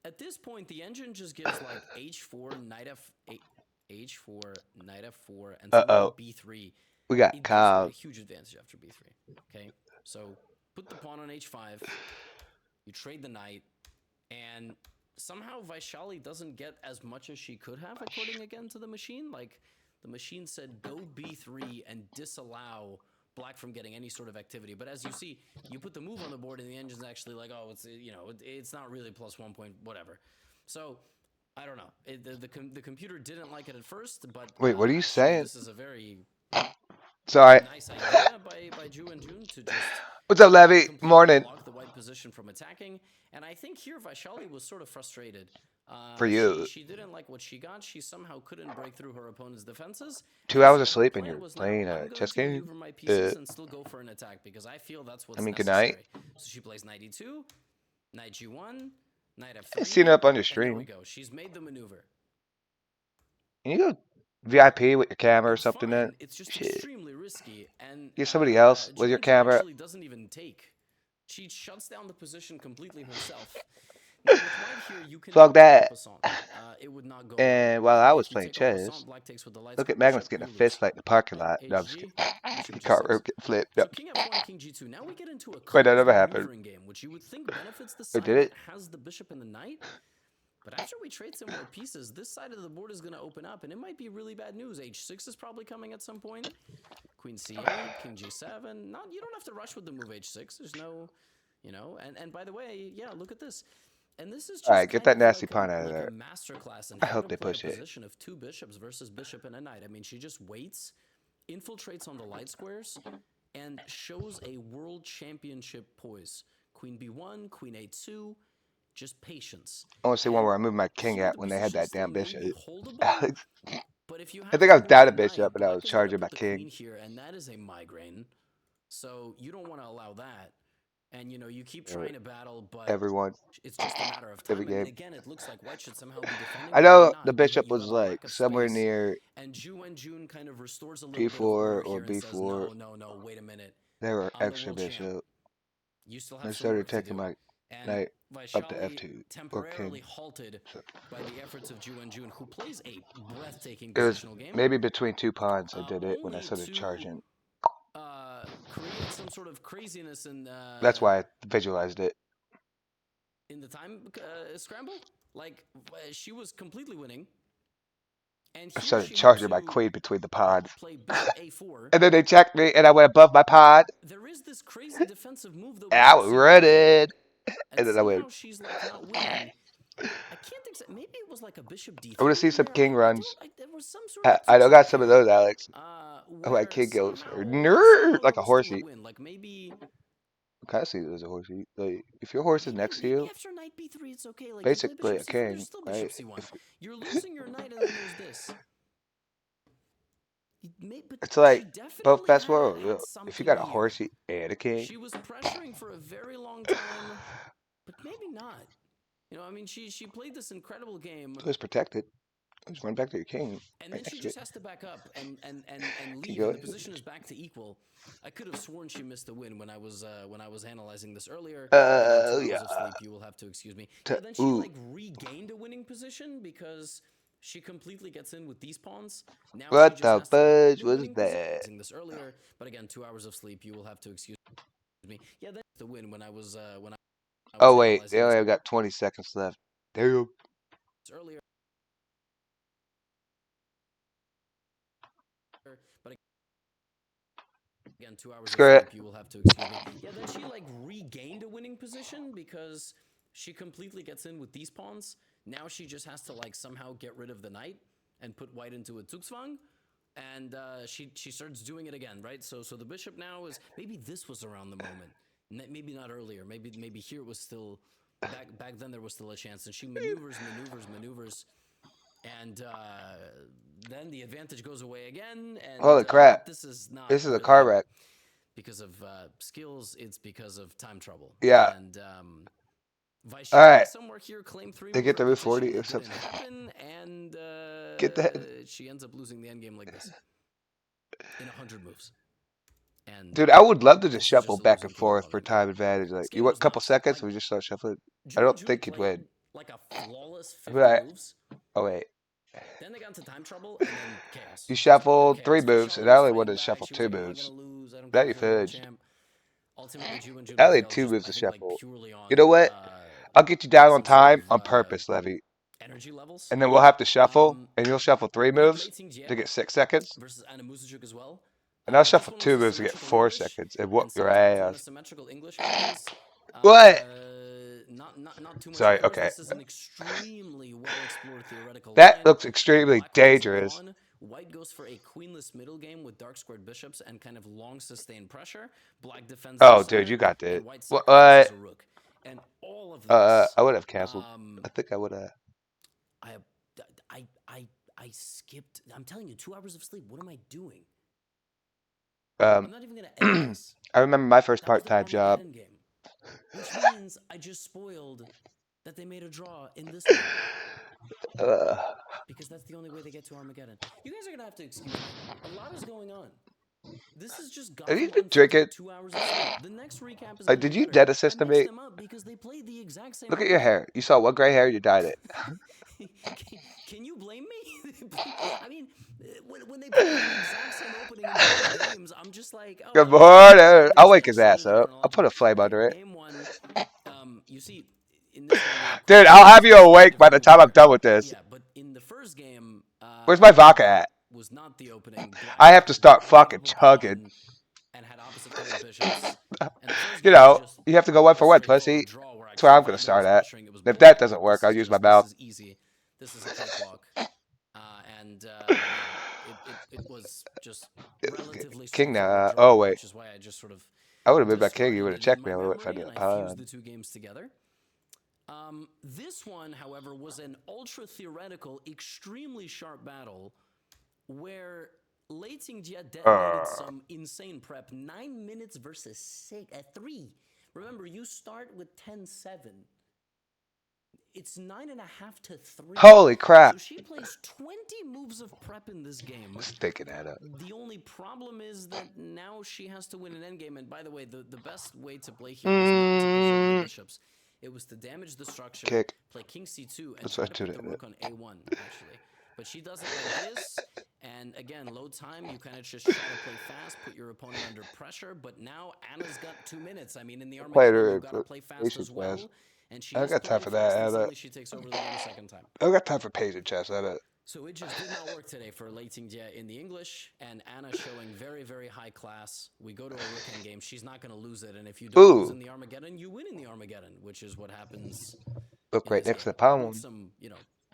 At this point, the engine just gives like h4, knight h4, knight f4, and some Uh-oh. knight b3. We got It gives white Cobb. a huge advantage after b3. Okay, so put the pawn on h5. You trade the knight, and somehow Vaishali doesn't get as much as she could have, according again to the machine. Like, the machine said go b3 and disallow black from getting any sort of activity. But as you see, you put the move on the board and the engine's actually like, oh, it's not really plus 1 point whatever. So I don't know. The computer didn't like it at first, but Wait, what are you actually saying? this is a very Sorry. nice idea by Ju and June to just What's up, Levy? completely Morning. block the white position from attacking. And I think here Vaishali was sort of frustrated. For She you. she didn't like what she got. She somehow couldn't break through her opponent's defenses, 2 and hours so of her sleep and plan you're was now playing I'm a going chess to game? maneuver my pieces and still go for an attack because I feel that's I what's mean, good night. necessary. So she plays knight e2, knight g1, knight I seen it f3, up on your and there we stream. go. She's made the maneuver. Can you go VIP with your camera or It's something then? fine. It's just Shit. extremely risky. And Get somebody else with Ju your and Jun camera. actually doesn't even take. She shuts down the position completely herself. Now with white here, you can Fuck take en that. passant. It would not go well. And while Okay, I was if you playing take en chess, passant, black takes with the light look at square Magnus bishop, getting a you fist lose. fight in the parking Right? lot. No, I'm just HG, kidding. bishop Car g6. room get flipped. No. So king f1, king g2. Now we get into a Wait, that closed never happened. maneuvering game, which you would think benefits the Wait, side did that it? has the bishop and the knight. But after we trade some more pieces, this side of the board is going to open up, and it might be really bad news. h6 is probably coming at some point. Queen c8, king g7. You don't have to rush with the move h6. There's no, and by the way, yeah, look at this. And this is just Alright, get kind that of nasty like pawn out of a there. masterclass in I how hope to they play a push it. position of two bishops versus bishop and a knight. I mean, she just waits, infiltrates on the light squares, and shows a world championship poise. Queen b1, queen a2, just patience. I want to see one And where I moved my king here at the when they had position that still damn may bishop. be holdable, Alex. but if you I have think to I was move down the a bishop knight, and I black was is going to charging put my the king. queen here, and that is a migraine. So you don't want to allow that. And, you keep trying to battle, but Everyone, it's just a matter of every time. I mean, game. again, it looks like white should somehow be defending, I but they're know the not. bishop You was have a like lack of somewhere space. near And Ju and June kind of restores a little bit of G4 order or here and says, B4. no, no, no, wait a minute. They were I'm the extra world champ. bishop. You still I have some started work to taking do. my And knight up to Vaishali F2 or king. temporarily halted So by the efforts of Ju and June, who plays a breathtaking it was positional game, maybe between 2 pawns I did it when I only started to charging. create some sort of craziness That's why I visualized it. in the time scramble. Like, she was completely winning, and I here started she had charging my to queen between the pawns. play bishop a4. And then they checked me and I went above my pawn. There is this crazy defensive move, though, And I bishop was c1 here, running. and And then I went. somehow she's like not winning. I can't exactly. Maybe it was like a bishop I want to d3 see in some there. king I don't. runs. There was some sort of I don't technique got some of here, those, Alex. Oh, my where king goes somehow like there a was still a horsey. win. Like maybe I kind of see it as a horsey. Like, if your horse is next to maybe you, after knight b3 it's okay. Like you play basically bishop a c4, there's king, still bishop right? c1. If, You're losing your knight, and then there's this. But it's she like both definitely best had worlds. If you something got a here. horsey and a king, She was pressuring for a very long time, but maybe not. I mean, she played this incredible game, it's protected. Just run back to your king and right then she next to it. just has to back up and Keep leave, and going. the position is back to equal. I could have sworn she missed a win when I was analyzing this earlier. But again, 2 hours of Yeah. sleep, you will have to excuse me. Yeah, then she Ooh, like regained a winning position because she completely gets in with these pawns. Now she what just the has to fudge the was winning position. that? This earlier, but again, 2 hours of sleep, you will have to excuse me. Yeah, then the win when I was Oh wait, they analyzing only this have got 20 seconds left. Damn. earlier. But again, 2 hours of Screw sleep, it. you will have to excuse me. Yeah, then she like regained a winning position because she completely gets in with these pawns. Now she just has to like somehow get rid of the knight and put white into a Zugzwang. And she starts doing it again, right? So the bishop now is, maybe this was around the moment, maybe not earlier. Maybe here it was still back then there was still a chance, and she maneuvers, and then the advantage goes away again. And Holy crap. but this is not This is a car really wreck. because of skills. It's because of time trouble. Yeah. And Vaishali Alright. somewhere here claimed They get 3-mover the Route position. 40 or It didn't something. happen, and Get that. she ends up losing the endgame like this in 100 moves. And Dude, I would love to just this is shuffle just a back and losing game forth for opponent. time advantage. Like, This you game want was a couple nuts. seconds Like, and we just start shuffling? I Ju and don't June think he'd played win. like a flawless 50 Right. moves. Oh wait. Then they got into time trouble, and then chaos. You Just pure shuffled 3 chaos. moves, and Michelle was Ellie wanted fighting to back. shuffle She was 2 like, "I'm not moves. gonna lose. I don't Now care you if you're the world fudged. champ." Ultimately, Ju and Ellie prevailed. 2 Just moves I to think like shuffle. purely on You know what? I'll get you down on some sort time of on purpose, Levy. energy levels. And then we'll have to shuffle, Um, and you'll shuffle 3 we have moves Lei Tingjie to get 6 seconds. versus Anna Musajuk as well. And I'll This shuffle one 2 was a moves to get symmetrical 4 English, seconds and whoop and your sometimes when a ass. symmetrical English happens, What? not too much Sorry, occurs. okay. This is an extremely well-explored theoretical That line. looks extremely Black wins the dangerous. pawn. White goes for a queenless middle game with dark squared bishops and kind of long sustained pressure. Black defends Oh, the center, dude, you got that. and White What? sacrifices a rook. And all of this, I would have canceled. um, I think I would have. I skipped. I'm telling you, 2 hours of sleep. What am I doing? Um, I'm not even gonna edit this. I remember my first That was the part-time job. Armageddon game, which means I just spoiled that they made a draw in this one because that's the only way they get to Armageddon. You guys are gonna have to excuse me. A lot is going on. This is just Have you Gotham been unfiltered drinking? 2 hours of sleep. The next recap is Like, gonna did be you better. dead I assist to mixed me? them up because they played the exact same. Look at your hair. You saw one gray hair, you dyed it. Can you blame me? I mean, when they play the exact same opening in both games, I'm just like, oh, Good well, morning. I'll there's wake his ass absolutely up. I'll put a flame okay, under it. Game one, you see, in this one we have Dude, Queen I'll have C6 you awake by the defending time I'm here. done with this. Yeah, but in the first game, Where's my vodka that at? was not the opening. Black I have to start gave fucking up a chugging. pawn and had opposite colored bishops. And the first You game was know, just you have to go one a for one, straightforward pussy. draw where That's where actually I'm gonna Vanda was start at. pressuring. It was If boring. that doesn't work, This I'll is use my just mouth. this is easy. This is a cakewalk. It was just relatively King straightforward now. draw, Oh, wait. which is why I just sort of I would have been back king. You discarded would have it in checked my me. I would have memory, found and a I fused pun. the 2 games together. This one, however, was an ultra theoretical, extremely sharp battle where Lei Tingjie detonated some insane prep. 9 minutes versus 3. Remember, you start with 10-7. It's 9.5 to 3. Holy crap. So she plays 20 moves of prep in this game. I was thinking that up. The only problem is that now she has to win an endgame. And by the way, the best way to play here was not to preserve the bishops. It was to damage the structure, Kick. play king c2, and That's try what to I put do the that. rook on a1, actually. But she does it like this, and again, low time, you kind of just try to play fast, put your opponent under pressure, but now Anna's got 2 minutes. I mean, in the Armageddon, you've got to play fast as well, and she I is got time playing for fast, that, and Anna. suddenly she takes over the game a second time. I got time for patient chess, Anna. So it just did not work today for Lei Tingjie in the English, and Anna showing very, very high class. We go to a rook endgame. She's not going to lose it, and if you don't lose in the Armageddon, you win in the Armageddon, which is what happens. Look right next to the With pawn. some,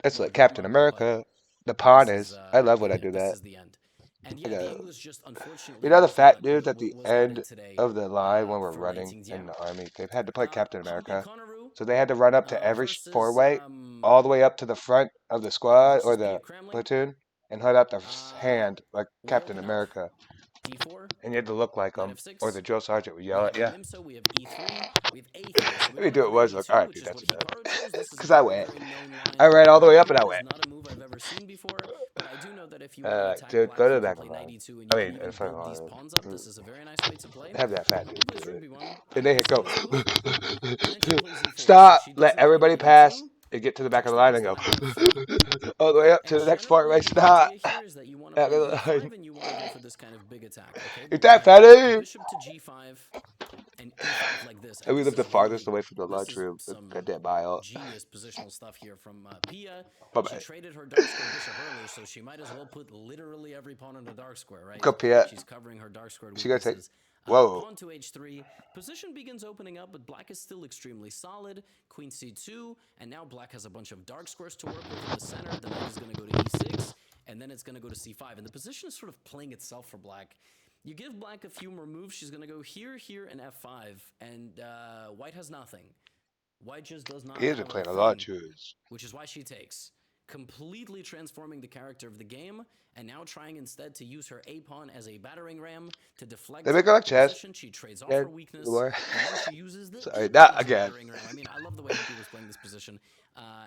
That's more like Captain drama, America. The pawn this is. I love when I yeah, do this that. is the end. And yeah, the English just unfortunately. You know the was fat not- dudes at the was not end it today, of the line when we're for Lei running Tingjie. in the army? They've had to play Captain America. Conneru, So they had to run up to every versus, four-way, all the way up to the front of the squad or versus Pia the Kramling. platoon, and hold out their hand like we Captain open up. America. D4. And you had to look like Knight them, F6. or the drill sergeant would We yell have at you. Mimsa, we have E3, we have A3. So we Let me don't do have it once. Knight Look, E2, all right, which dude, is that's what enough. Hikaru chose. This is Because a I very, went. very known line. I ran all the way up and I It went. is not a move I've ever seen before, but I do know that if you want to attack Dude, black, go to you the can back play of the Knight line. E2 and you I can mean, even in front build of these the pawns up. This is a very nice way to play. have that fat Who plays dude. rook B1? And then Anna hit go. plays this move, and then she plays E4. Stop. So she Let doesn't play everybody Knight pass. E2. And get to the back of Takes the the line and bishop, go knight F4. all the way up to And the next part. Right, generally, the stop. idea here is that you want to Back play of the line. E5 and you want to go for this kind of big attack. Okay, Eat but that, we have fatty. bishop to G5 and E5 like this. And we this live the is farthest really- away from the this is lunchroom. some Goddamn bio. genius positional stuff here from Pia. Bye-bye. She traded her dark square bishop early, so she might as well put literally every pawn in a dark square, right? Go, Pia. She's covering her dark square She gonna take. weaknesses. Whoa. Pawn to H3. Position begins opening up, but black is still extremely solid. Queen C2, and now black has a bunch of dark squares to work with in the center. The knight is going to go to E6, and then it's going to go to C5. And the position is sort of playing itself for black. You give black a few more moves. She's going to go here, here, and F5, and white has nothing. White just does not He has have been playing a thing, lot of truths. which is why she takes. Completely transforming the character of the game, and now trying instead to use her A pawn as a battering ram to deflect. They make it like chess. Position. She trades off Yeah, her weakness, more. and then she uses the Sorry, A not pawn as a again. battering ram. I mean, I love the way Hippie was playing this position,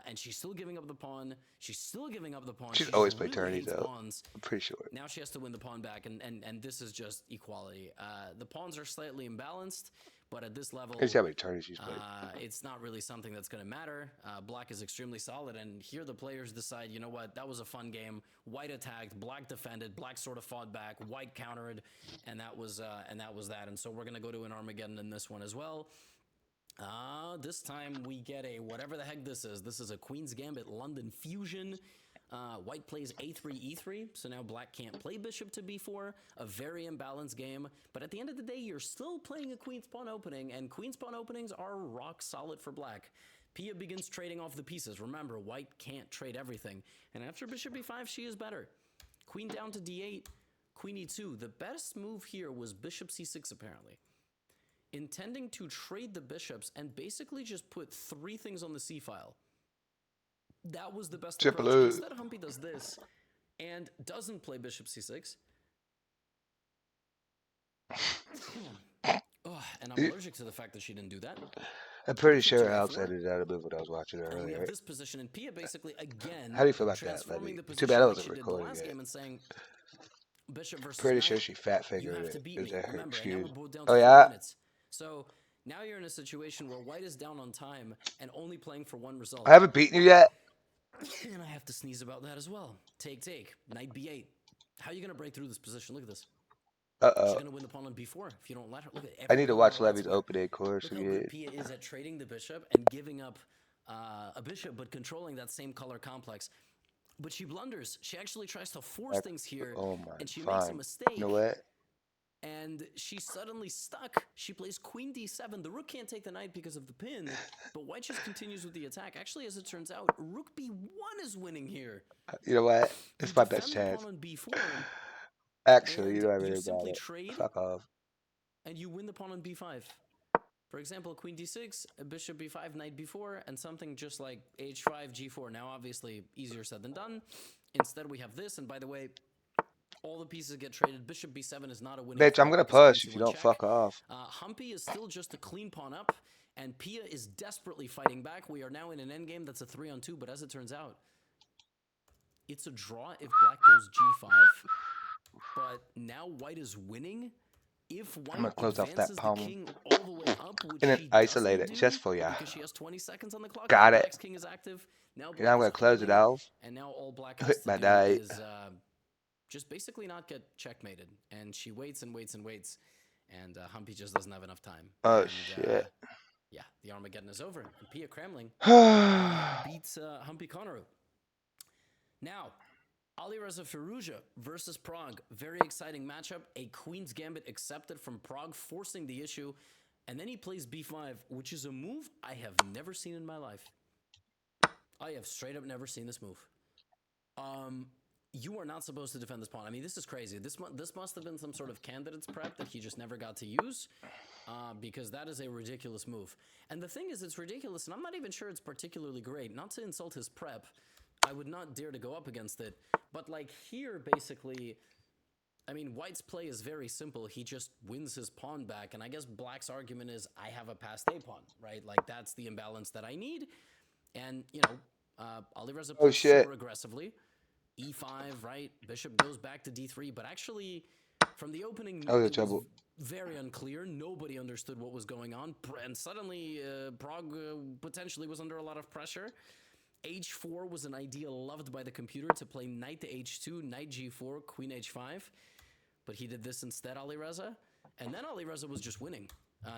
and she's still giving up the pawn. She's still giving up the pawn. She's She always just played really tourneys, hates though. pawns. I'm pretty sure. Now she has to win the pawn back, and this is just equality. The pawns are slightly imbalanced. But at this level, Let's see how many turns she's played. it's not really something that's going to matter. Black is extremely solid, and here the players decide, you know what, that was a fun game. White attacked, Black defended, Black sort of fought back, White countered, and that was that. And so we're going to go to an Armageddon in this one as well. This time we get a whatever the heck this is. This is a Queen's Gambit London Fusion. White plays a3, e3, so now Black can't play bishop to b4. A very imbalanced game, but at the end of the day, you're still playing a queen's pawn opening, and queen's pawn openings are rock solid for Black. Pia begins trading off the pieces. Remember, White can't trade everything, and after bishop b5, she is better. Queen down to d8, queen e2. The best move here was bishop c6, apparently. Intending to trade the bishops and basically just put 3 things on the c-file. That was the best approach. Instead, Humpy does this and doesn't play bishop c6. Oh, and I'm allergic to the fact that she didn't do that. I'm pretty sure Alex edited out a move when I was watching it And we earlier. have this position, and Pia basically again. How do you feel about that, Levy? Too bad I wasn't recording it. And saying, bishop versus Pretty knight, sure she fat you fingered have to it. beat It was me. at her Remember, excuse. and now we're both down Oh to 4 yeah. minutes. So now you're in a situation where White is down on time and only playing for 1 result. I haven't beaten you yet. And I have to sneeze about that as well. Take. Knight b8. How are you going to break through this position? Look at this. She's going to win the pawn on b4 if you don't let her. Look at I need to watch Levy's opening course Look how good again. Pia is at trading the bishop and giving up a bishop, but controlling that same color complex. But she blunders. She actually tries to force things here, Oh my, and she makes a fine. mistake. You know what? And she's suddenly stuck. She plays queen d7. The rook can't take the knight because of the pin, but White just continues with the attack. Actually, as it turns out, rook b1 is winning here. You know what? It's You my defend best the chance. pawn on b4, Actually, you know I and really you about simply it. trade, Fuck off. and you win the pawn on b5. For example, queen d6, bishop b5, knight b4, and something just like h5, g4. Now, obviously, easier said than done. Instead, we have this, and by the way, all the pieces get traded. Bishop b7 is not a winning Bitch, I'm gonna push if you don't fuck off. Humpy is still just a clean pawn up, and Pia is desperately fighting back. We are now in an endgame that's a 3-on-2, but as it turns out, it's a draw if Black goes g5. But now White is winning. If White I'm gonna close off that advances pawn. the king all the way up, which And then she isolate doesn't it do, just for ya. because she has 20 seconds on the clock. Got it. Black's king is active. Now And I'm gonna close it off. And now all Black Hit has to my do knight. is just basically not get checkmated. And she waits and waits and waits. And Humpy just doesn't have enough time. Oh And, shit. yeah, the Armageddon is over. And Pia Kramling beats Humpy Conneru. Now, Alireza Firouzja versus Prague. Very exciting matchup. A Queen's Gambit accepted from Prague, forcing the issue. And then he plays b5, which is a move I have never seen in my life. I have straight up never seen this move. You are not supposed to defend this pawn. I mean, this is crazy. This must have been some sort of candidate's prep that he just never got to use, because that is a ridiculous move. And the thing is, it's ridiculous, and I'm not even sure it's particularly great. Not to insult his prep, I would not dare to go up against it. But like here, basically, I mean, White's play is very simple. He just wins his pawn back, and I guess Black's argument is, I have a passed A pawn, right? Like, that's the imbalance that I need. And, you know, Alireza plays super aggressively. E5, right? Bishop goes back to d3, but actually, from the opening, it was very unclear. Nobody understood what was going on, and suddenly Prague potentially was under a lot of pressure. h4 was an idea loved by the computer to play knight to h2, knight g4, queen h5, but he did this instead, Alireza, and then Alireza was just winning.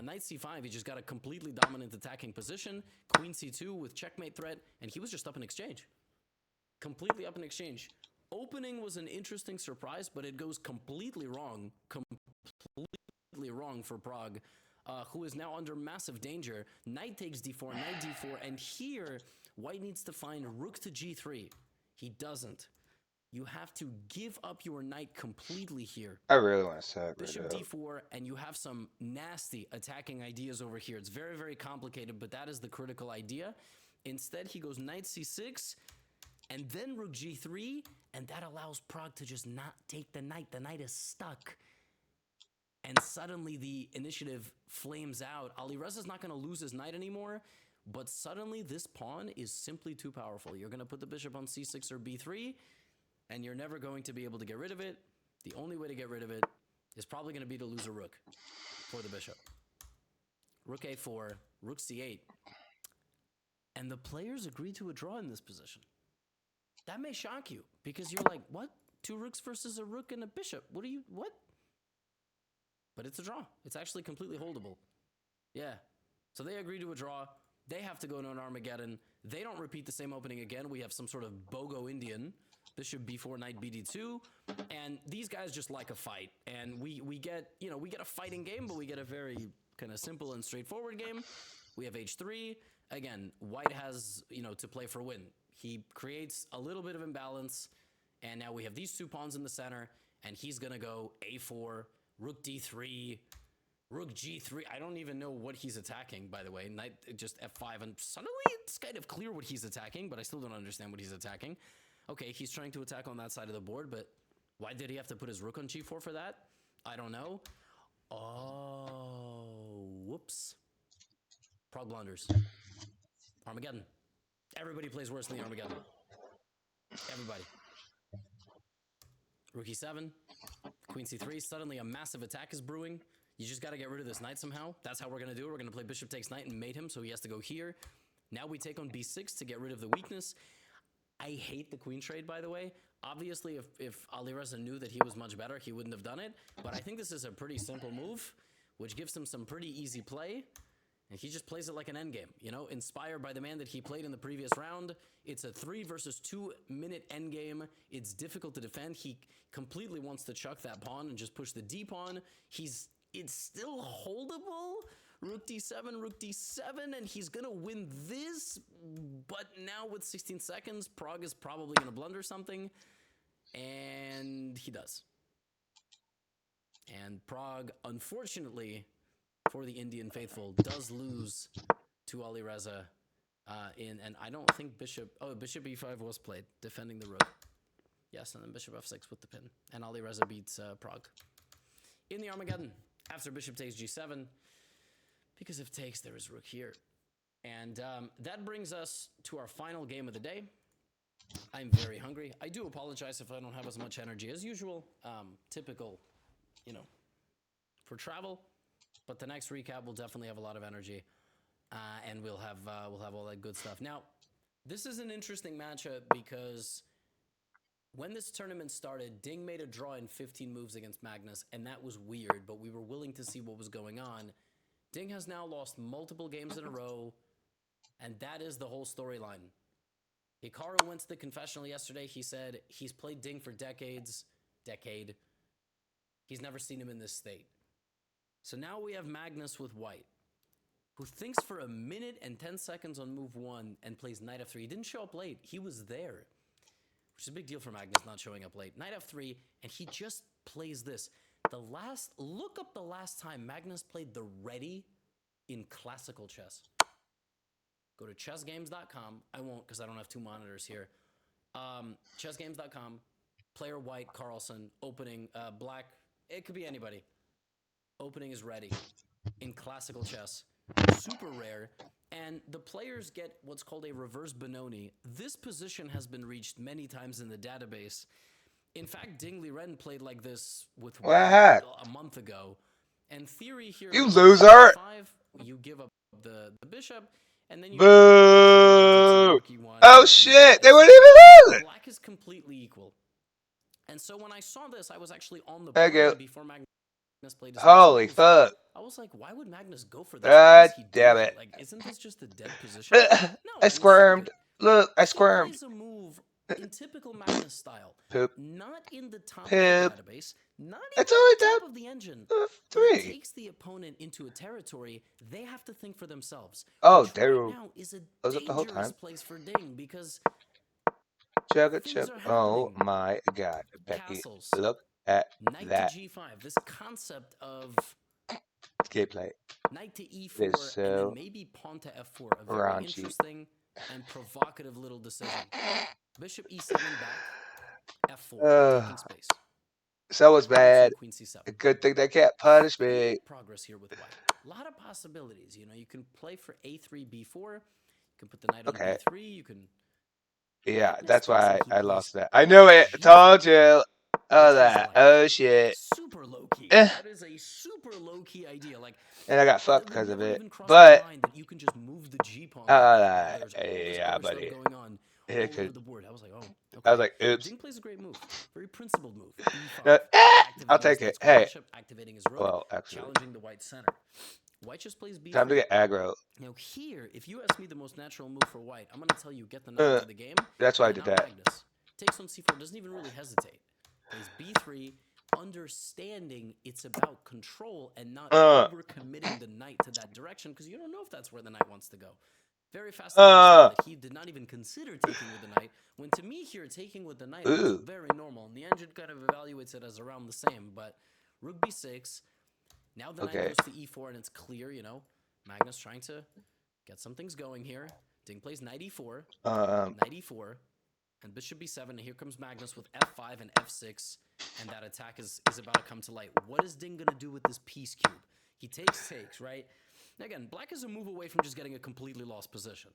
Knight c5, he just got a completely dominant attacking position, queen c2 with checkmate threat, and he was just up in exchange. Completely up in exchange. Opening was an interesting surprise, but it goes completely wrong for Prague, who is now under massive danger. Knight takes d4, knight d4, and here, White needs to find rook to g3. He doesn't. You have to give up your knight completely here. I really want to sack Bishop d4, and you have some nasty attacking ideas over here. It's very, very complicated, but that is the critical idea. Instead, he goes knight c6, and then rook g3, and that allows Prague to just not take the knight. The knight is stuck. And suddenly the initiative flames out. Alireza's not going to lose his knight anymore, but suddenly this pawn is simply too powerful. You're going to put the bishop on c6 or b3, and you're never going to be able to get rid of it. The only way to get rid of it is probably going to be to lose a rook for the bishop. rook a4, rook c8. And the players agreed to a draw in this position. That may shock you because you're like, what? 2 rooks versus a rook and a bishop. What? But it's a draw. It's actually completely holdable. Yeah. So they agree to a draw. They have to go to an Armageddon. They don't repeat the same opening again. We have some sort of BOGO Indian. Bishop b4, knight bd2. And these guys just like a fight. And we get a fighting game, but we get a very kind of simple and straightforward game. We have h3. Again, white has, to play for win. He creates a little bit of imbalance. And now we have these 2 pawns in the center. And he's going to go a4, rook d3, rook g3. I don't even know what he's attacking, by the way. Knight just f5. And suddenly it's kind of clear what he's attacking, but I still don't understand what he's attacking. Okay, he's trying to attack on that side of the board, but why did he have to put his rook on g4 for that? I don't know. Oh, whoops. Prague blunders. Armageddon. Everybody plays worse than the Armageddon. Everybody. Rook e7. Queen c3. Suddenly a massive attack is brewing. You just got to get rid of this knight somehow. That's how we're going to do it. We're going to play bishop takes knight and mate him, so he has to go here. Now we take on b6 to get rid of the weakness. I hate the queen trade, by the way. Obviously, if Alireza knew that he was much better, he wouldn't have done it. But I think this is a pretty simple move, which gives him some pretty easy play. And he just plays it like an endgame, inspired by the man that he played in the previous round. It's a 3 versus 2 minute endgame. It's difficult to defend. He completely wants to chuck that pawn and just push the d pawn. It's still holdable. Rook d7, and he's going to win this. But now with 16 seconds, Prague is probably going to blunder something. And he does. And Prague, unfortunately, for the Indian faithful, does lose to Alireza. And I don't think bishop e5 was played, defending the rook. Yes, and then bishop f6 with the pin. And Alireza beats Prague. In the Armageddon, after bishop takes g7, because if takes, there is rook here. And that brings us to our final game of the day. I'm very hungry. I do apologize if I don't have as much energy as usual. Typical, for travel. But the next recap will definitely have a lot of energy. And we'll have all that good stuff. Now, this is an interesting matchup because when this tournament started, Ding made a draw in 15 moves against Magnus, and that was weird, but we were willing to see what was going on. Ding has now lost multiple games in a row, and that is the whole storyline. Hikaru went to the confessional yesterday. He said he's played Ding for decade. He's never seen him in this state. So now we have Magnus with white, who thinks for a minute and 10 seconds on move 1 and plays knight f3. He didn't show up late. He was there, which is a big deal for Magnus not showing up late. Knight f3, and he just plays this. Look up the last time Magnus played the ready in classical chess. Go to chessgames.com. I won't because I don't have 2 monitors here. Chessgames.com, player white, Carlsen, opening, black, it could be anybody. Opening is ready in classical chess. Super rare. And the players get what's called a reverse Benoni. This position has been reached many times in the database. In fact, Ding Liren played like this with What? a month ago. And theory here, You loser! 5, you give up the bishop, and then you Boo! Oh shit! They weren't even in it! Black is completely equal. And so when I saw this, I was actually on the Thank you. board before Magnus played his Holy next move. fuck. I was like, why would Magnus go for this? God damn doing? it. Like, isn't this just a dead position? No, I squirmed. Look, I He squirmed. plays a move in typical Magnus style. Poop. Not in the top Poop. of the database. Not in It's only the top down of the engine. 3. It takes the opponent into a territory they have to think for themselves. Oh, which they right were. now is a Was it the whole dangerous time? place for Ding because Chugga things chug. are Oh happening. my god. Becky, Castles. look at Knight that to g5. This concept of gameplay. knight to e4 It is and so then maybe pawn to f4. A very raunchy. interesting and provocative little decision. Bishop e7 back, f4, taking space. So was bad. Queen c7. A good thing they can't punish me. Great progress here with white. A lot of possibilities. You can play for a3, b4. You can put the knight on Okay. b3. You can. Yeah, Magnus that's thinks why that he I plays lost that. I knew it. I g4. told you. Oh, which is that. like Oh, shit. super low key. Eh. That is a super low key idea. Like, And I got that fucked would because of never it. even cross my But, mind that you can just move the G pawn like that while there's all this yeah, other stuff buddy. going on It all over could. the board. I was like, oh, okay. I was like, oops. Ding plays a great move, very principled move. E5, No, I'll activating his take it. light square Hey. bishop, activating his rook, Well, actually, challenging the white center. White just plays b3. time to get aggro. Now here, if you ask me the most natural move for white, I'm gonna tell you get the knight into the game. That's why I and did now that. Magnus takes on c4, doesn't even really hesitate. Plays b3, understanding it's about control and not overcommitting the knight to that direction because you don't know if that's where the knight wants to go. Very fast that he did not even consider taking with the knight, when to me here, taking with the knight is very normal, and the engine kind of evaluates it as around the same, but rook b6, now the knight goes to e4, and it's clear, you know, Magnus trying to get some things going here. Ding plays knight e4, knight e4, and bishop b7, and here comes Magnus with f5 and f6, and that attack is about to come to light. What is Ding gonna do with this piece cube? He takes, right? Again, black is a move away from just getting a completely lost position.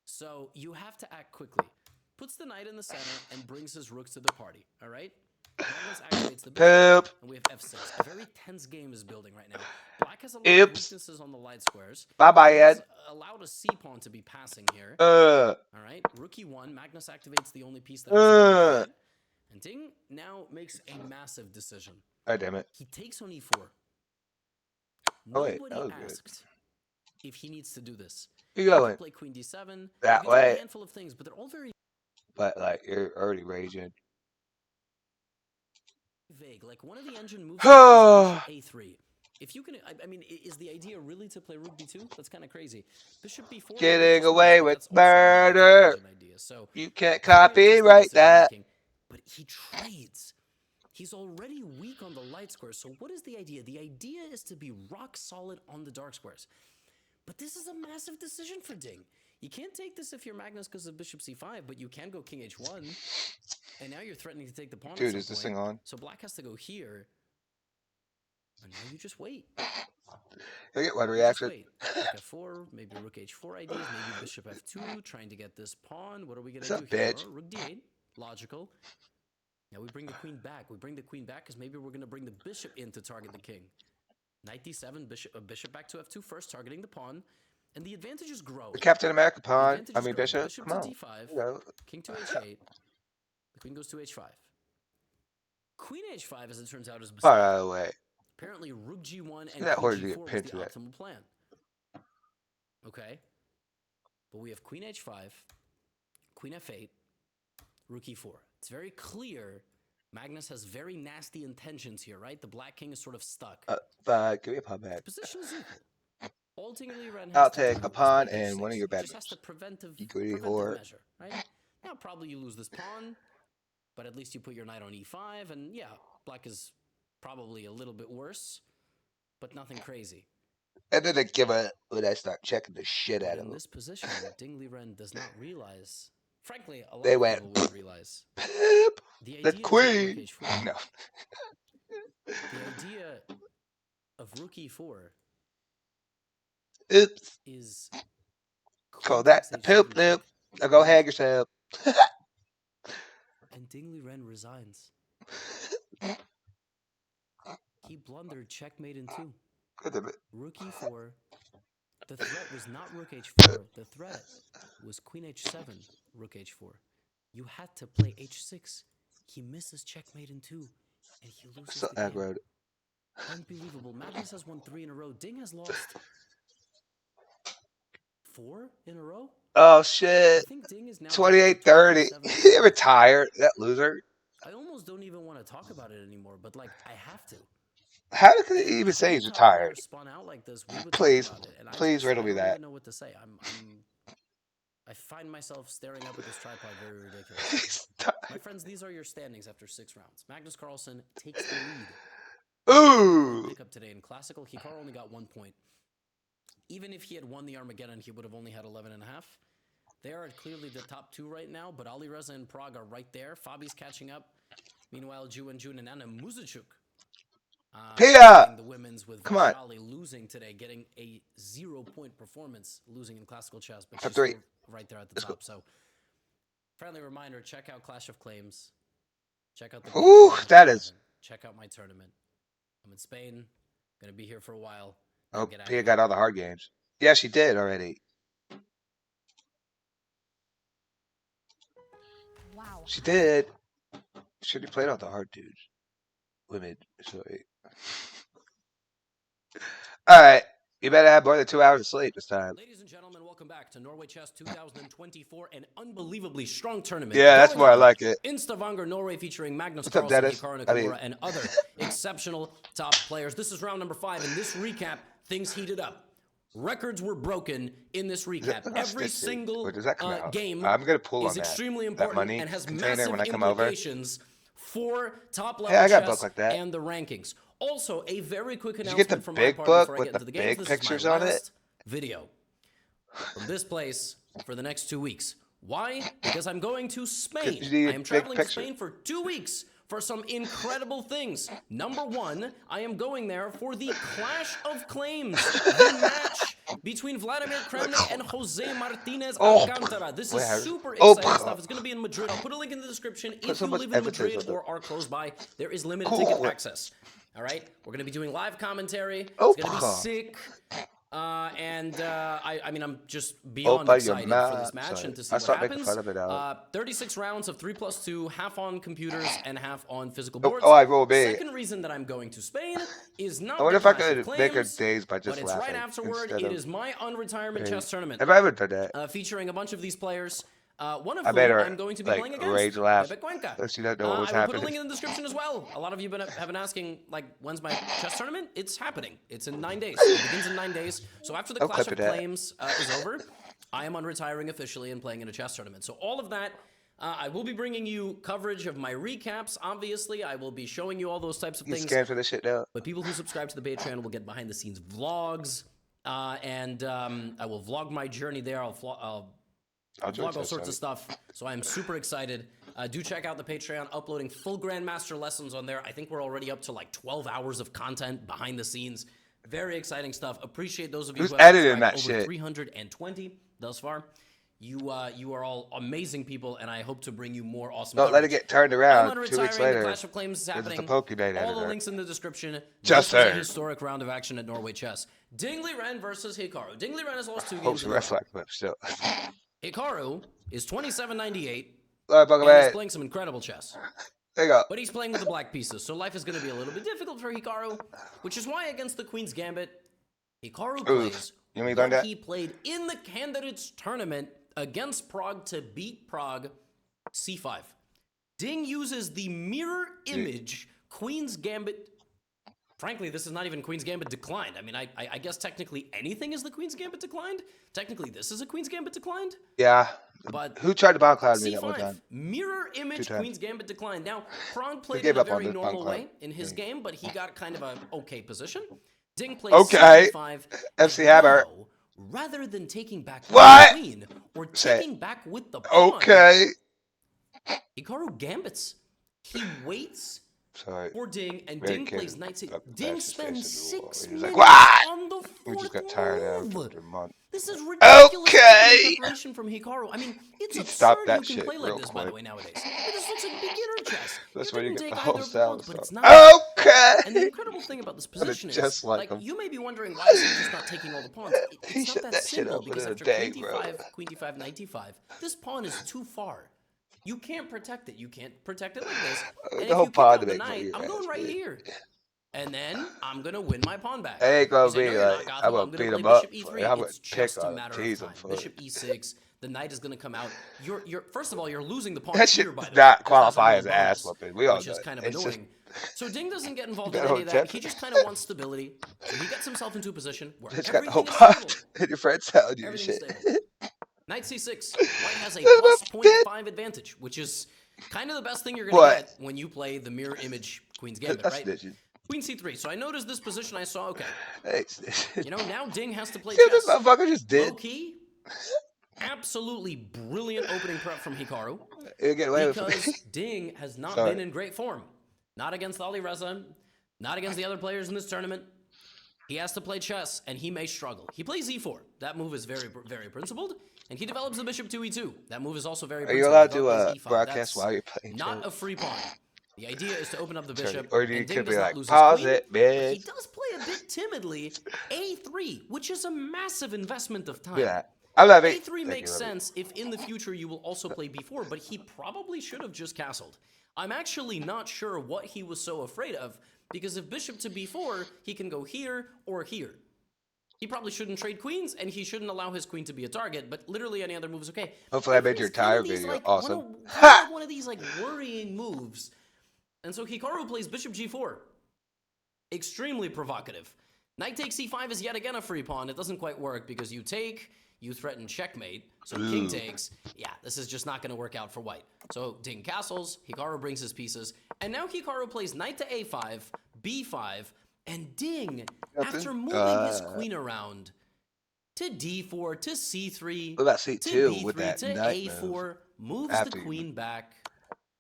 So you have to act quickly. Puts the knight in the center and brings his rooks to the party, all right? Magnus activates the bishop, and we have f6. A very tense game is building right now. Black has a lot of weaknesses on the light squares. Bye-bye, Ed. Allowed a c pawn to be passing here. All right, rook e1. Magnus activates the only piece that has and Ding now makes a massive decision. Oh, damn it. He takes on e4. Nobody asked if he needs to do this. You going? Play queen d7. That way. A handful of things, but they're all very But like you're already raging. Vague. Like one of the engine moves is a3. If you can, I mean, is the idea really to play rook b2? That's kind of crazy. Bishop b4. Getting away with murder. Idea. So you can't copyright that. But he trades. He's already weak on the light squares. So what is the idea? The idea is to be rock solid on the dark squares. But this is a massive decision for Ding. You can't take this if you're Magnus because of bishop c5, but you can go king h1. And now you're threatening to take the pawn. Dude, is this thing on? So black has to go here. And now you just wait. I get one reaction. Rook f4, maybe rook h4 ideas, maybe bishop f2, trying to get this pawn. What are we going to do here? Rook d8, logical. Now we bring the queen back. We bring the queen back because maybe we're going to bring the bishop in to target the king. Knight d7, bishop back to f2 first, targeting the pawn. And the advantages grow. The Captain America pawn, bishop. Bishop Come to on. d5, king to h8. The queen goes to h5. Queen h5, as it turns out, is beside. By the way. Apparently, rook g1 and that queen g4 was the optimal plan. Okay. But we have queen h5, queen f8, rook e4. It's very clear Magnus has very nasty intentions here, right? The black king is sort of stuck. Give me a pawn back. The position is equal. Ultimately, I'll take a pawn and one of your bad moves. Just has to preventive whore. measure, right? Now, probably you lose this pawn, but at least you put your knight on e5, and yeah, black is probably a little bit worse, but nothing crazy. And then when I start checking the shit out of him. In this position, Ding Liren does not realize. Frankly, a lot they of went, people would realize. The queen. No. The idea of rook e4 is call that the poop loop. Now go hang yourself. And Ding Liren resigns. He blundered checkmate in 2. Rook e4. The threat was not rook h4. The threat was queen h7, rook h4. You had to play h6. He misses checkmate in 2, and he loses the game. Unbelievable. Magnus has won 3 in a row. Ding has lost 4 in a row. Oh shit! I think Ding is now 28-30. He retired. That loser. I almost don't even want to talk about it anymore, but like I have to. How could he even say he's retired? Spun out like this, please riddle me that. I don't even know what to say. I find myself staring up at this tripod very ridiculous. My friends, these are your standings after 6 rounds. Magnus Carlsen takes the lead. Ooh! Pickup today in Classical. Hikaru only got 1 point. Even if he had won the Armageddon, he would have only had 11.5. They are clearly the top 2 right now, but Alireza and Prague are right there. Fabi's catching up. Meanwhile, Ju and Anna Muzichuk. The women's with Vashali losing today, getting a 0-point performance, losing in classical chess, but she's still right there at the top. So, friendly reminder: check out Clash of Claims. Check out the Ooh, Patreon that is. Check out my tournament. I'm in Spain. Gonna be here for a while. Oh, Get out Pia of got here. all the hard games. Yeah, she did already. Wow. She did. She already played all the hard dudes. Women. Sorry. All right. You better have more than 2 hours of sleep this time. Ladies and gentlemen, welcome back to Norway Chess 2024, an unbelievably strong tournament. Yeah, that's going more I on like it. in Stavanger, Norway, featuring Magnus What's up, Carlsen, Dennis? Hikaru I mean- Nakamura, and other exceptional top players. This is round number 5. In this recap, things heated up. Records were broken in this recap. Look how Every stitchy. single Where does that come out? game I'm gonna pull is on that. extremely That important money and has container massive when I come over. implications for top-level Hey, I got a chess book like that. and the rankings. Also, a very quick you announcement get the from big my part book before I with get into the the games. big This pictures is my on it? last video from this place for the next 2 weeks. Why? Because I'm going to Spain. You need a I am big traveling to picture. Spain for 2 weeks for some incredible things. Number 1, I am going there for the Clash of Claims, the match between Vladimir Kramnik and Jose Martinez Oh, Alcantara. This is where? super Oh, exciting stuff. It's going to be in Madrid. I'll put a link in the description. If so you much live in emphasis Madrid on the- or are close by, there is limited Cool. ticket access. All right? We're going to be doing live commentary. Oh, It's going to be huh. sick. I mean, I'm just beyond Open your excited for mouth. this match Sorry. and to see I what start making happens. fun of it out. 36 rounds of 3+2, half on computers and half on physical Oh, boards. I roll big. Second reason that I'm going to Spain is not I wonder the if I Clash of could make her Claims, days by but just it's laughing. right afterward. instead It of- is my unretirement chess tournament, Have I ever done that? featuring a bunch of these players. One of I whom made her, I'm going to be like, playing against. rage laugh. Pepe Cuenca. So she doesn't know what was I will put a happening. link in the description as well. A lot of you have been asking, like, when's my chess tournament? It's happening. It's in 9 days. It begins in 9 days. So after the I'll Clash clip of it out. Claims is over, I am unretiring officially and playing in a chess tournament. So all of that, I will be bringing you coverage of my recaps. Obviously, I will be showing you all those types of You things. scared for this shit now? But people who subscribe to the Patreon will get behind-the-scenes vlogs, and I will vlog my journey there. I'll join vlog all chess sorts of tournament. stuff. So I'm super excited. Do check out the Patreon, uploading full Grandmaster lessons on there. I think we're already up to like 12 hours of content behind the scenes. Very exciting stuff. Appreciate those of you Who's who have editing subscribed. that Over shit? 320 thus far. You are all amazing people, and I hope to bring you more awesome Don't let it coverage. get turned I'm around unretiring. 2 weeks The later. Clash of Claims is This is the happening. Pokemon All the editor. links in the description. Just This was a there. historic round of action at Norway Chess. Dingley Ren versus Hikaru. Dingley Ren has lost 2 Hope games she in a row. reflect whip still. Hikaru is 2798 Alright, and Pokemon. is playing some incredible chess. There you go. But he's playing with the black pieces, so life is going to be a little bit difficult for Hikaru, which is why against the Queen's Gambit, Hikaru plays You mean what learn that? he played in the Candidates Tournament against Prague to beat Prague, c5. Ding uses the mirror image Queen's Gambit. Frankly, this is not even Queen's Gambit declined. I mean, I guess technically anything is the Queen's Gambit declined. Technically, this is a Queen's Gambit declined. Yeah. But Who tried to bomb cloud me that one C5, time? mirror image 2 times. Queen's Gambit declined. Now, Prague played gave in a up on very the normal bomb way cloud. in his game, but he got kind of a okay position. Ding plays Okay. C5. FC and Hammer. now, rather than taking back What? the queen or Say it. taking back with the pawn, Okay. Hikaru gambits. He waits Sorry. for Ding, and Very Ding kid. plays knight 6. Got Ding back to face spends of the wall. 6 He was minutes like, "What?" on the We just fourth got tired move. after a month. This is ridiculous Okay. preparation from Hikaru. I mean, it's You absurd stop that you can shit play like real this, by the quick. way, nowadays. This looks like beginner chess. That's You where you didn't get the take whole either of the style pawns, but it's stuff. not. Okay. And the incredible thing about this position is, just like like, him. you may be wondering, why is he just not taking all the pawns? He It's shut not that shit simple, up because within a after day, queen bro. d5, queen d5, knight d5, this pawn is too far. You can't protect it. You can't protect it like this. And if The whole you kick pawn out the makes knight, you I'm going right big. here. And then I'm going to win my pawn back. It ain't gonna You say, be "No, you're not, like, Gotham. I'm gonna I'm beat gonna him play up. bishop for e3. it. I'm It's gonna just pick a on matter tease of him time. for Bishop it. e6. The knight is going to come out. You're first of all, you're losing the pawn That here, shit by does the way. not This qualify doesn't as have a ass bonus, whooping. We all which know is it. kind of It's just- annoying. So Ding doesn't get involved You in got any of no that. He temper. just kind of wants stability. So he gets himself into a position where Bitch got the everything whole is stable. pot and your friend's telling you Everything's shit. stable. Knight c6. White has a Son of a plus bitch. 0.5 advantage, which is kind of the best thing you're going to What? get when you play the mirror image Queen's Gambit, That's right? snitching. Queen c3. So I noticed this position. I saw, okay, Hey, snitching. you know, now Ding has to play See what this chess. motherfucker just did? Low key, absolutely brilliant opening prep from Hikaru, You get away with because it. Ding has not Sorry. been in great form. Not against Ali Reza, not against the other players in this tournament. He has to play chess, and he may struggle. He plays e4. That move is very, very principled, and he develops the bishop to e2. That move is also very Are principled. you allowed Develop to plays e5. broadcast That's while you're playing? not chess? a free pawn. The idea is to open up the Sorry, bishop, or and you Ding could does be not like, lose pause his queen, it, but he bitch. does play a bit timidly a3, which is a massive investment of time. Look at that. I love it. a3 makes sense if in the future you will also play b4, but he probably should have just castled. I'm actually not sure what he was so afraid of, because if bishop to b4, he can go here or here. He probably shouldn't trade queens, and he shouldn't allow his queen to be a target, but literally any other move is okay. Hopefully I made your Everything's kind entire of these, video like, awesome. one of these like worrying moves. And so Hikaru plays bishop g4. Extremely provocative. Knight takes c5 is yet again a free pawn. It doesn't quite work because you take, you threaten checkmate. So king takes. Yeah, this is just not going to work out for white. So Ding castles, Hikaru brings his pieces, and now Hikaru plays knight to a5, b5, and Ding, after moving his queen around to d4, to c3, What about to c2 b3, with that to knight a4, moves After the you queen back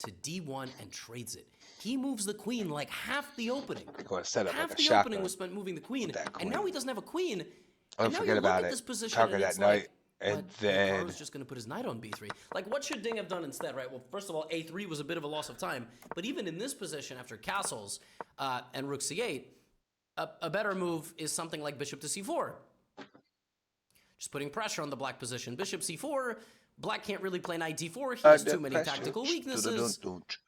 to d1 and trades it. He moves the queen like half the opening. Go set up Half like a the opening shotgun. was spent moving the queen, that and now queen. he doesn't have a queen. Oh, And now forget you look about at it. this position, Conquer and that it's knight, like, and but then Hikaru's just going to put his knight on b3. Like, what should Ding have done instead, right? Well, first of all, a3 was a bit of a loss of time, but even in this position, after castles and rook c8, a better move is something like bishop to c4. Just putting pressure on the black position. Bishop c4, black can't really play knight d4. He has too many tactical weaknesses.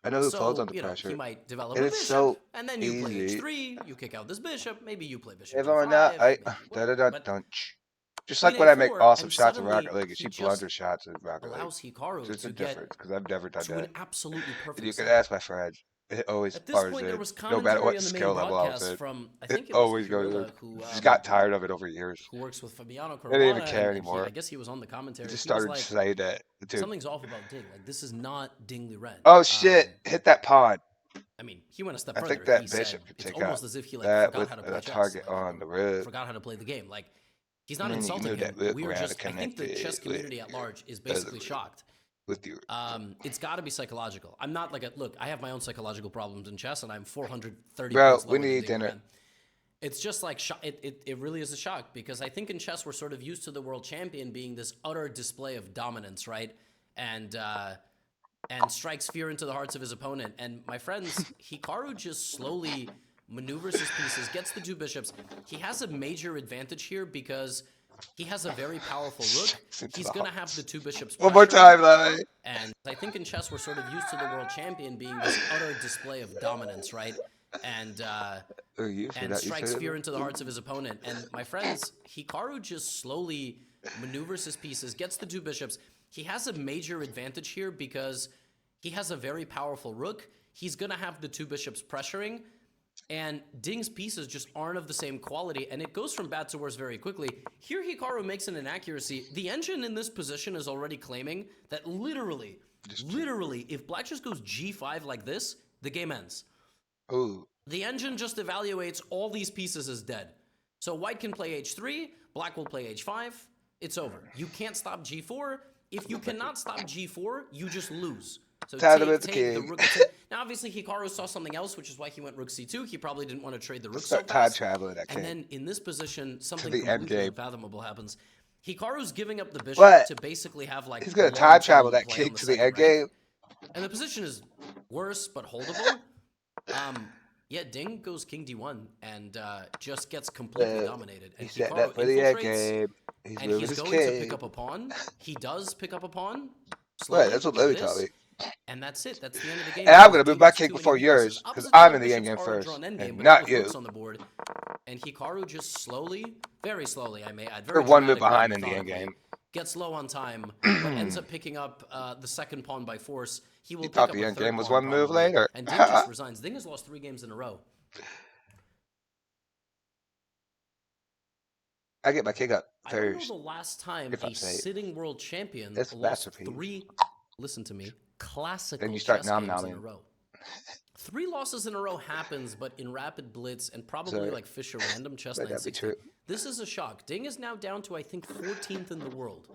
I know who falls So, under you know, pressure. he might develop And a it's bishop, so and then you play easy. h3, you kick out this bishop, maybe you play bishop Everyone d5, now, maybe but but just queen like when I make a4, awesome and shots in suddenly Rocket League, and he she just blunder shots in Rocket League. allows Hikaru There's to a get difference because I've never done to an that. absolutely And perfect you can set. ask my friends. It always At this bars point, there in, was no matter commentary what on the main skill level I was broadcast in. from, I think It it was always goes. Pirula, who Just got tired of it over years. who works with Fabiano I didn't even Caruana, care and anymore. I guess he was on the commentary. Just He was started like, saying that. Dude. something's off about Ding. Like, this is not Ding Liren. Oh shit! Hit that pawn. I mean, he went a step I further. think that He bishop said could it's take out almost as if he like that forgot with how to play a chess. target Like, on the rib. forgot how to play the game. Like, he's not And then you insulting move him. that rook We are around just. to I think the connect chess it community with at large is the other basically rook. shocked. With your It's got to be psychological. I'm not like a look. I have my own psychological problems in chess, and I'm 430 bro, points lower we than need Ding dinner. Liren. It's just like it really is a shock, because I think in chess we're sort of used to the world champion being this utter display of dominance, right? And strikes fear into the hearts of his opponent. And my friends, Hikaru just slowly maneuvers his pieces, gets the two bishops. He has a major advantage here because he has a very powerful rook. He's going to have the two bishops. One more time, Larry. And I think in chess we're sort of used to the world champion being this utter display of dominance, right? And strikes fear into the hearts of his opponent. And my friends, Hikaru just slowly maneuvers his pieces, gets the two bishops. He has a major advantage here because he has a very powerful rook. He's going to have the two bishops pressuring, and Ding's pieces just aren't of the same quality, and it goes from bad to worse very quickly. Here, Hikaru makes an inaccuracy. The engine in this position is already claiming that literally, if black just goes g5 like this, the game ends. Ooh. The engine just evaluates all these pieces as dead. So white can play h3, black will play h5, it's over. You can't stop g4. If you cannot stop g4, you just lose. So take the rook. Now, obviously, Hikaru saw something else, which is why he went rook c2. He probably didn't want to trade the rook so fast. And then in this position, something completely unfathomable happens. Hikaru's giving up the bishop to basically have like he's gonna time travel that king to the endgame. And the position is worse but holdable. Yeah, Ding goes king d1 and just gets completely dominated. And He set that for the endgame. And he's going to pick up a pawn. He does pick up a pawn. Right, that's what Lily taught me. And that's it. That's the end of the game. And I'm going to move my king before yours, because I'm in the endgame first, and not you. On the board. And Hikaru just slowly, very slowly, I may add, We're one move behind in the endgame. Gets low on time, but ends up picking up the second pawn by force. He will pick thought up the a endgame third was pawn one move probably, later. And Ding just resigns. Ding has lost 3 games in a row. I get my king up I don't know first. the last time a sitting world champion lost masterpiece. 3, listen to me, classical Then you start chess games in a nom-nomming. row. 3 losses in a row happens, but in Rapid Blitz and probably like Fischer Random Chess Might not be 960. true. This is a shock. Ding is now down to, I think, 14th in the world.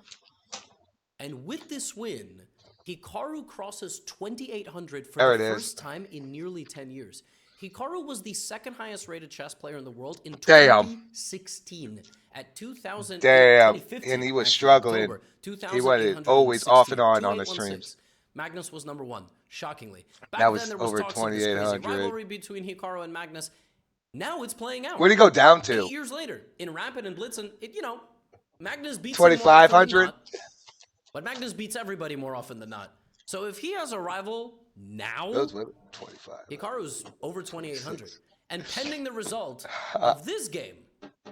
And with this win, Hikaru crosses 2,800 for the first time in nearly 10 years. Hikaru was the second highest rated chess player in the world in 2016. At 2000, Damn, 2015, and he was actually, struggling. October, He was always off and on the streams. Magnus was number 1, shockingly. Back That then, was there was over talks of this crazy 2,800. rivalry between Hikaru and Magnus. Now it's playing out. Where'd he go down 8 to? years later, in Rapid and Blitzen, Magnus beats him more often than 2,500? not, but Magnus beats everybody more often than not. So if he has a rival now, Those women, 25. Hikaru's over 2,800. And pending the result of this game,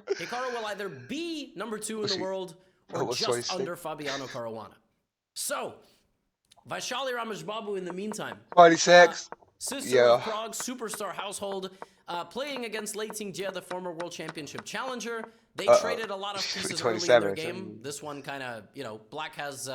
Hikaru will either be number 2 in the world or what's just 26? under Fabiano Caruana. So, Vaishali Rameshbabu in the meantime. 26. Sister of Prague, superstar household, playing against Lei Tingjie, the former world championship challenger. They traded a lot of pieces early in their game. This one kind of, Black has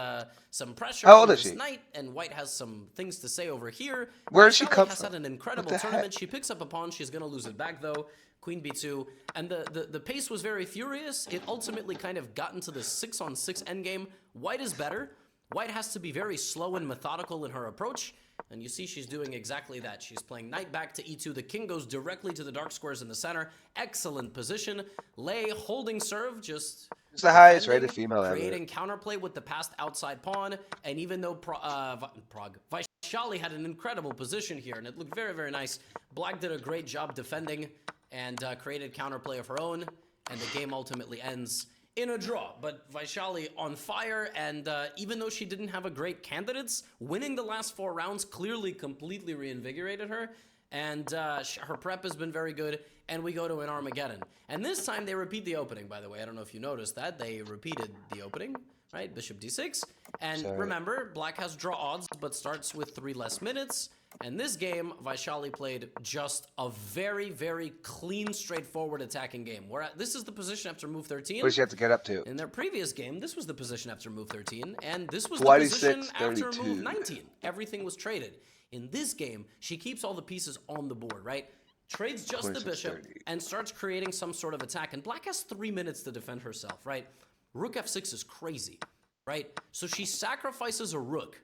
some pressure How old on is this she? night, and White has some things to say over here. Where does she Vaishali come has from? had an incredible What the tournament. heck? She picks up a pawn. She's going to lose it back, though. Queen b2. And the pace was very furious. It ultimately kind of got into the 6-on-6 endgame. White is better. White has to be very slow and methodical in her approach. And you see she's doing exactly that. She's playing knight back to e2. The king goes directly to the dark squares in the center. Excellent position. Lei holding serve, just It's the highest defending, rated female ever. creating counterplay with the passed outside pawn. And even though Vaishali had an incredible position here, and it looked very, very nice, Black did a great job defending and created counterplay of her own. And the game ultimately ends in a draw. But Vaishali on fire, and even though she didn't have a great candidates, winning the last 4 rounds clearly completely reinvigorated her. And her prep has been very good, and we go to an Armageddon. And this time they repeat the opening, by the way. I don't know if you noticed that. They repeated the opening, right? Bishop d6. And remember, Black has draw odds, but starts with 3 less minutes. And this game, Vaishali played just a very, very clean, straightforward attacking game. This is the position after move 13. What does she have to get up to? In their previous game, this was the position after move 13, and this was 26, the position after 32. move 19. Everything was traded. In this game, she keeps all the pieces on the board, right? Trades just the 26, bishop 30. and starts creating some sort of attack. And Black has 3 minutes to defend herself, right? Rook f6 is crazy, right? So she sacrifices a rook,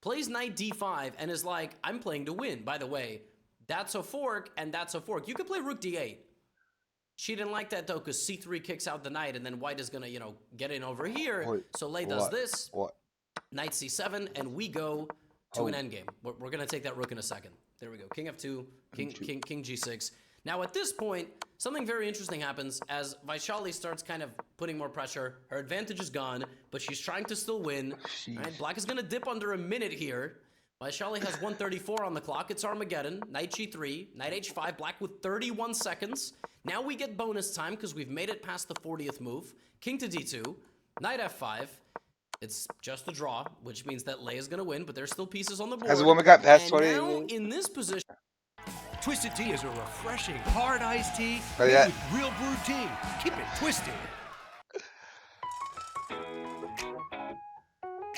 plays knight d5, and is like, I'm playing to win. By the way, that's a fork, and that's a fork. You could play rook d8. She didn't like that, though, because c3 kicks out the knight, and then White is going to, get in over here. Wait, so Lei does this, What? knight c7, and we go to an endgame. We're going to take that rook in a second. There we go. King f2, king g6. Now, at this point, something very interesting happens as Vaishali starts kind of putting more pressure. Her advantage is gone, but she's trying to still win. Right? Black is going to dip under a minute here. Vaishali has 1:34 on the clock. It's Armageddon. Knight g3, knight h5. Black with 31 seconds. Now we get bonus time because we've made it past the 40th move. King to d2, knight f5. It's just a draw, which means that Lei is going to win, but there's still pieces on the board. Has a woman got past and 20? now, in this position... Twisted Tea is a refreshing, hard iced tea Oh, made yeah. with real brewed tea. Keep it twisted.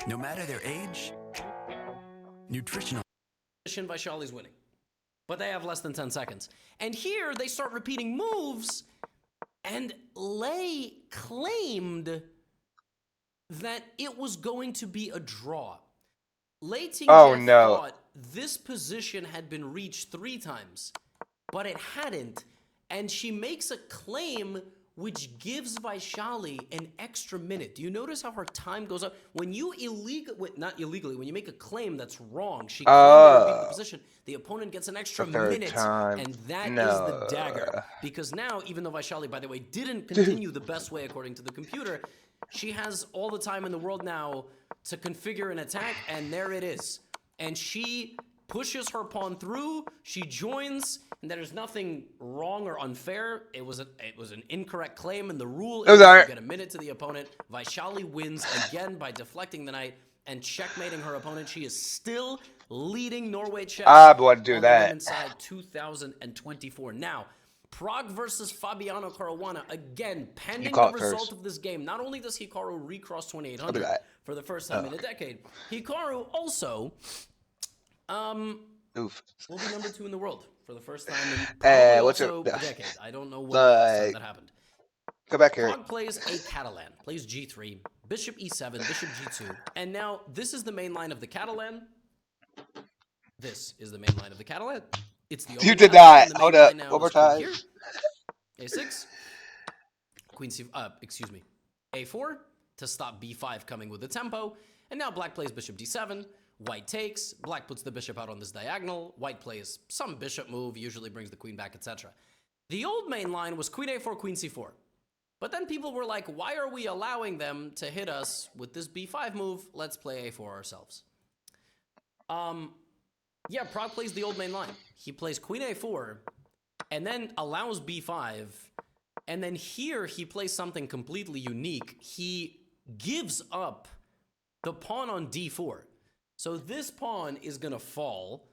No matter their age, nutritional. Vaishali's winning, but they have less than 10 seconds. And here they start repeating moves, and Lei claimed that it was going to be a draw. Lei Tingjie thought this position had been reached 3 times, but it hadn't, and she makes a claim which gives Vaishali an extra minute. Do you notice how her time goes up? When you not illegally, when you make a claim that's wrong, she claimed to repeat the position, the opponent gets an extra minute, and that is the dagger. Because now, even though Vaishali, by the way, didn't continue the best way according to the computer, she has all the time in the world now to configure an attack, and there it is. And she pushes her pawn through, she joins, and there's nothing wrong or unfair. It was an incorrect claim, and the rule is you get a minute to the opponent. Vaishali wins again by deflecting the knight and checkmating her opponent. She is still leading Norway chess. I would do on that. The women's side 2024. Now, Prague versus Fabiano Caruana, again, pending the result of this game. Not only does Hikaru recross 2,800 for the first time in a decade, Hikaru also will be number 2 in the world for the first time in probably also a decade. I don't know what that happened. Go back here. Prague plays a Catalan, plays g3, bishop e7, bishop g2, and now this is the main line of the Catalan. This is the main line of the Catalan. It's the You did not. Hold up. One more time. Here. A6. Queen C. Excuse me. A4 to stop B5 coming with the tempo. And now black plays bishop d7, white takes, black puts the bishop out on this diagonal, white plays some bishop move, usually brings the queen back, etc. The old main line was queen a4, queen c4. But then people were like, why are we allowing them to hit us with this b5 move? Let's play a4 ourselves. Yeah, Pragg plays the old main line. He plays queen a4 and then allows b5. And then here he plays something completely unique. He gives up the pawn on d4. So this pawn is going to fall.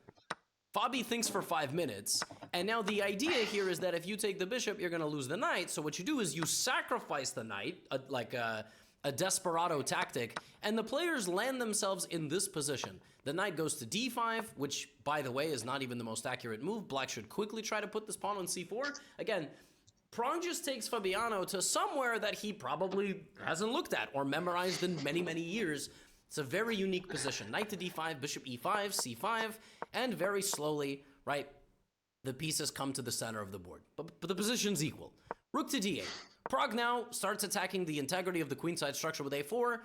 Fabi thinks for 5 minutes, and now the idea here is that if you take the bishop, you're going to lose the knight. So what you do is you sacrifice the knight, like a desperado tactic, and the players land themselves in this position. The knight goes to d5, which, by the way, is not even the most accurate move. Black should quickly try to put this pawn on c4. Again, Pragg just takes Fabiano to somewhere that he probably hasn't looked at or memorized in many, many years. It's a very unique position. Knight to d5, bishop e5, c5, and very slowly, right, the pieces come to the center of the board. But the position's equal. Rook to d8. Pragg now starts attacking the integrity of the queenside structure with a4,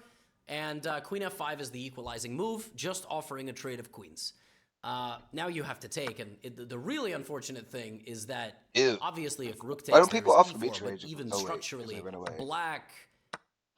and queen f5 is the equalizing move, just offering a trade of queens. Now you have to take, and the really unfortunate thing is that, obviously, if rook takes, Why don't people there's offer me e4, but trades? even Oh, wait, 'cause structurally, they ran away. black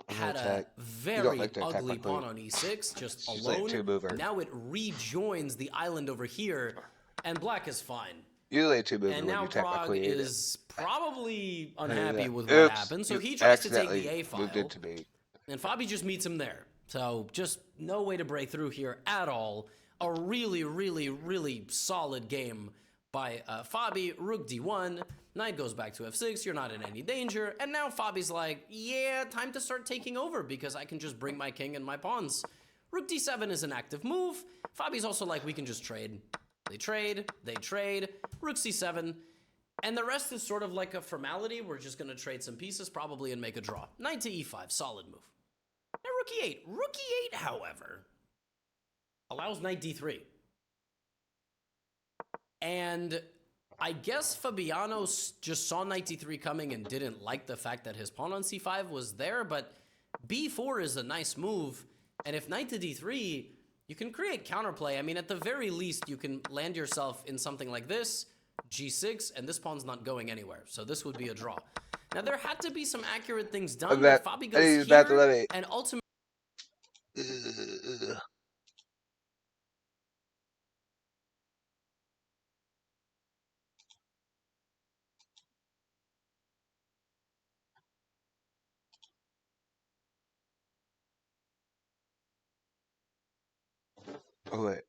had a attack. You don't very like to attack ugly my queen. pawn on e6, just She's like a alone. two-mover. Now it rejoins the island over here, and black is fine. You lay 2 moves And when now you attack my Pragg queen. is probably unhappy with what Oops, happened, so you he tries to take accidentally the A file, moved into me. and Fabi just meets him there. So just no way to break through here at all. A really, really, really solid game by Fabi. Rook d1, knight goes back to f6, you're not in any danger, and now Fabi's like, yeah, time to start taking over because I can just bring my king and my pawns. Rook d7 is an active move. Fabi's also like, we can just trade. They trade, rook c7, and the rest is sort of like a formality. We're just going to trade some pieces probably and make a draw. Knight to e5, solid move. Now rook e8. Rook e8, however, allows knight d3. And I guess Fabiano just saw knight d3 coming and didn't like the fact that his pawn on c5 was there, but b4 is a nice move, and if knight to d3, you can create counterplay. I mean, at the very least, you can land yourself in something like this, g6, and this pawn's not going anywhere, so this would be a draw. Now, there had to be some accurate things done, but Fabi goes here, and ultimately... Oh, wait.